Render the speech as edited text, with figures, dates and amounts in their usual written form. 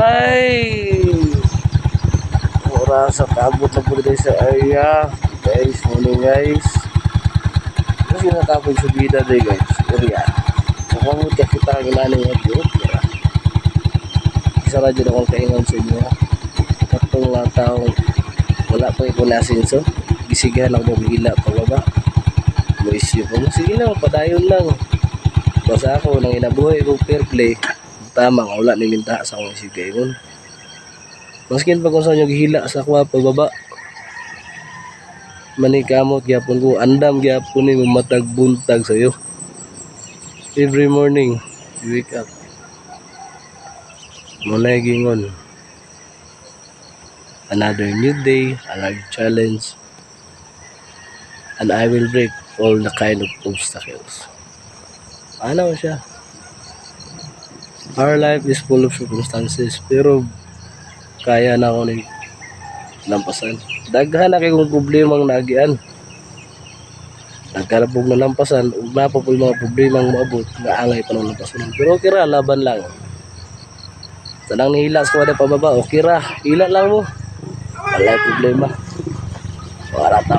Ay! Oras sa kabot na po dito sa area. Guys, morning guys. Kasi natapos sa bida day guys. Area. Kung kita ang ilalim ng video. Isa radyo na akong kaingan sa inyo. Katong taong wala pa ito nasinso. Gisigahan ako magila pababa. Maisip ko. Sige lang, padayon lang. Basta ako nang inabuhay ko fair play. Tama nga, wala ni minta sa akong isigay mo. Maskin pa kung saan yung gihila sa kwa pababa. Manikamot gyapon ko, andam gyapon ni matag buntag sa'yo. Every morning, you wake up. Muna gingon. Another new day, another challenge. And I will break all the kind of obstacles. Ano siya? Our life is full of circumstances, pero kaya na ako ni lampasan. Daghan na kayong problema ang nagian. Nagkarapog na lampasan, ug na pa po yung mga problema ang maabot, naangay pa ng lampasan. Pero okay ra, laban lang. Tanang nihila sa kada pababa, okay ra, hila lang mo. Wala problema. Para ta.